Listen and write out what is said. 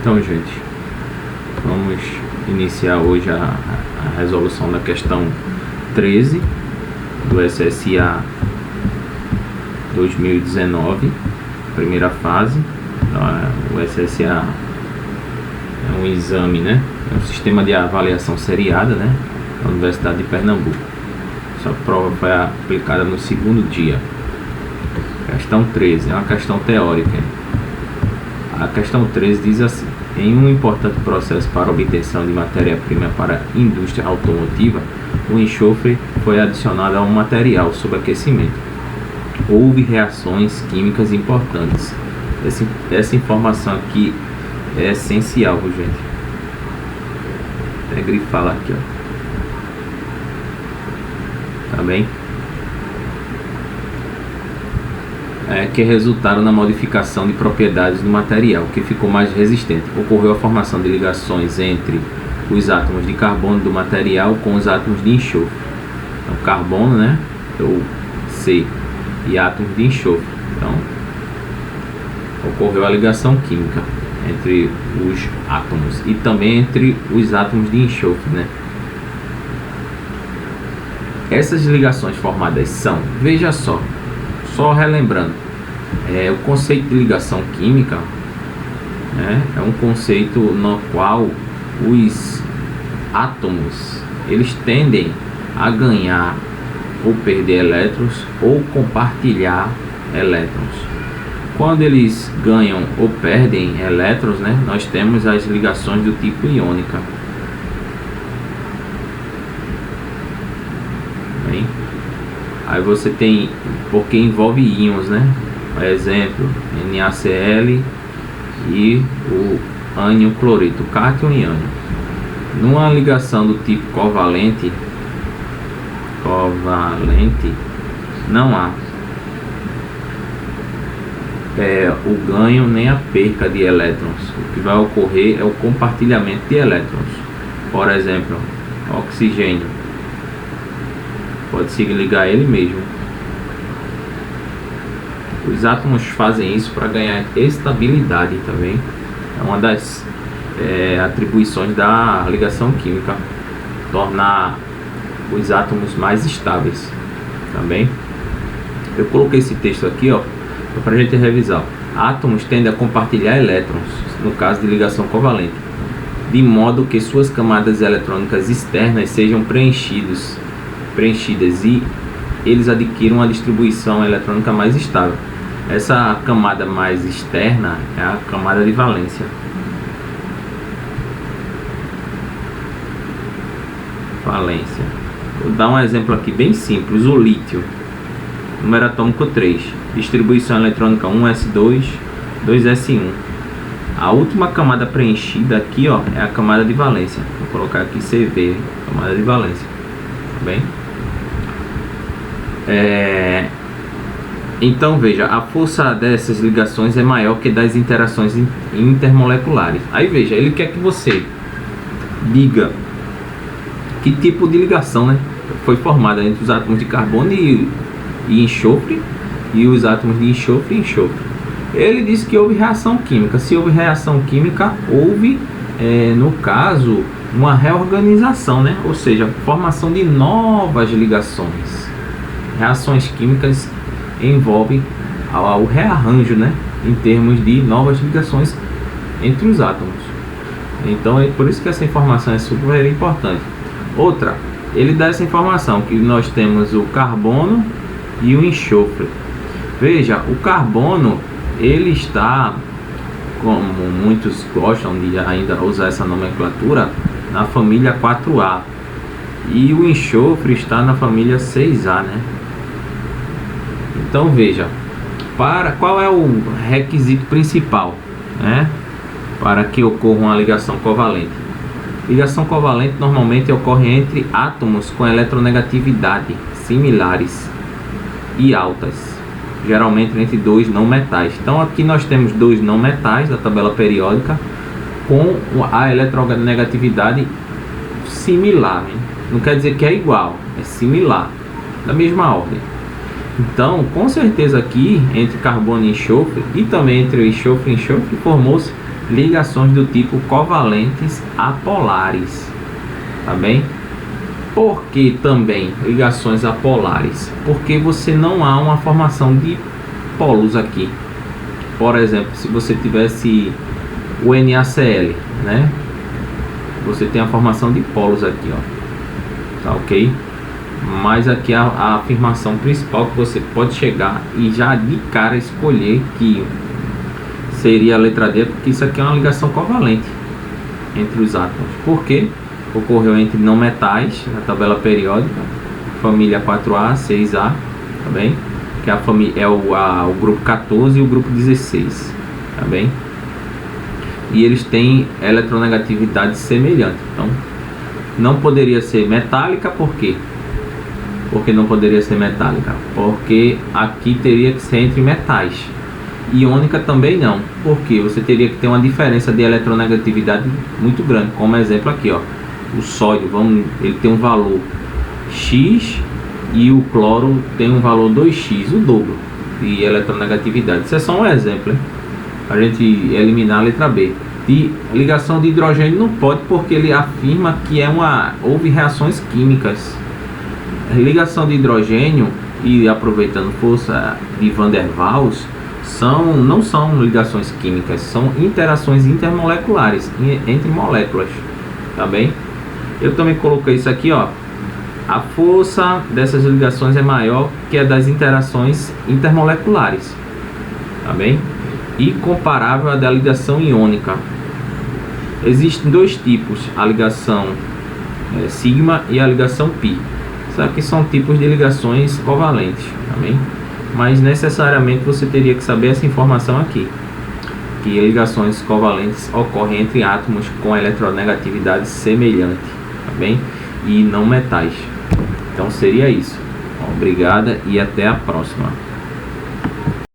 Então, gente, vamos iniciar hoje a resolução da questão 13 do SSA 2019, primeira fase. O SSA é um exame, né? É um sistema de avaliação seriada, né? Da Universidade de Pernambuco. Essa prova foi aplicada no segundo dia. Questão 13, é uma questão teórica. A questão 13 diz assim: em um importante processo para obtenção de matéria-prima para a indústria automotiva, o enxofre foi adicionado a um material sob aquecimento. Houve reações químicas importantes. Essa informação aqui é essencial, gente. Até grifar lá aqui, ó. Tá bem? Que resultaram na modificação de propriedades do material, que ficou mais resistente. Ocorreu a formação de ligações entre os átomos de carbono do material com os átomos de enxofre. Então, carbono, né, o C, e átomos de enxofre. Então, ocorreu a ligação química entre os átomos e também entre os átomos de enxofre, né? Essas ligações formadas são, veja só relembrando, o conceito de ligação química, né, é um conceito no qual os átomos eles tendem a ganhar ou perder elétrons ou compartilhar elétrons. Quando eles ganham ou perdem elétrons, né, nós temos as ligações do tipo iônica. Bem, aí você tem, porque envolve íons, né? Por exemplo, NaCl e o ânion cloreto, cátion e ânion. Numa ligação do tipo covalente não há o ganho nem a perca de elétrons. O que vai ocorrer é o compartilhamento de elétrons. Por exemplo, oxigênio pode se ligar ele mesmo. Os átomos fazem isso para ganhar estabilidade também. É uma das atribuições da ligação química, tornar os átomos mais estáveis também. Eu coloquei esse texto aqui, ó, para a gente revisar. Átomos tendem a compartilhar elétrons, no caso de ligação covalente, de modo que suas camadas eletrônicas externas sejam preenchidas e eles adquiram uma distribuição eletrônica mais estável. Essa camada mais externa é a camada de valência. Vou dar um exemplo aqui bem simples. O lítio, número atômico 3, distribuição eletrônica 1s2, 2s1. A última camada preenchida aqui, ó, é a camada de valência. Vou colocar aqui CV, camada de valência. Tá bem? Então veja, a força dessas ligações é maior que das interações intermoleculares. Aí veja, ele quer que você diga que tipo de ligação, né, foi formada entre os átomos de carbono e enxofre, e os átomos de enxofre e enxofre. Ele disse que houve reação química. Se houve reação química, houve, no caso, uma reorganização, né? Ou seja, formação de novas ligações. Reações químicas envolvem o rearranjo, né, em termos de novas ligações entre os átomos. Então é por isso que essa informação é super importante. Outra, ele dá essa informação que nós temos o carbono e o enxofre. Veja, o carbono ele está, como muitos gostam de ainda usar essa nomenclatura, na família 4A, e o enxofre está na família 6A, né? Então veja, qual é o requisito principal, né, para que ocorra uma ligação covalente? Ligação covalente normalmente ocorre entre átomos com eletronegatividade similares e altas, geralmente entre dois não metais. Então aqui nós temos dois não metais da tabela periódica com a eletronegatividade similar, hein? Não quer dizer que é igual, é similar, da mesma ordem. Então, com certeza aqui, entre carbono e enxofre, e também entre o enxofre e enxofre, formou-se ligações do tipo covalentes apolares, tá bem? Por que também ligações apolares? Porque você não há uma formação de polos aqui. Por exemplo, se você tivesse o NaCl, né? Você tem a formação de polos aqui, ó, tá ok? Mas aqui a afirmação principal que você pode chegar e já de cara escolher que seria a letra D, porque isso aqui é uma ligação covalente entre os átomos. Por quê? Ocorreu entre não metais na tabela periódica, família 4A, 6A, tá bem? Que a família é o grupo 14 e o grupo 16, tá bem? E eles têm eletronegatividade semelhante. Então, não poderia ser metálica, por quê? Porque não poderia ser metálica? Porque aqui teria que ser entre metais. Iônica também não, porque você teria que ter uma diferença de eletronegatividade muito grande. Como exemplo aqui, ó, o sódio, ele tem um valor X e o cloro tem um valor 2x, o dobro de eletronegatividade. Isso é só um exemplo, hein? A gente eliminar a letra B. E ligação de hidrogênio não pode, porque ele afirma que houve reações químicas. A ligação de hidrogênio, e aproveitando força de Van der Waals, não são ligações químicas, são interações intermoleculares entre moléculas, tá bem? Eu também coloquei isso aqui, ó. A força dessas ligações é maior que a das interações intermoleculares, tá bem? E comparável à da ligação iônica. Existem dois tipos, a ligação sigma e a ligação pi. Isso aqui são tipos de ligações covalentes, tá bem? Mas necessariamente você teria que saber essa informação aqui, que ligações covalentes ocorrem entre átomos com eletronegatividade semelhante, tá bem? E não metais. Então seria isso. Obrigada e até a próxima.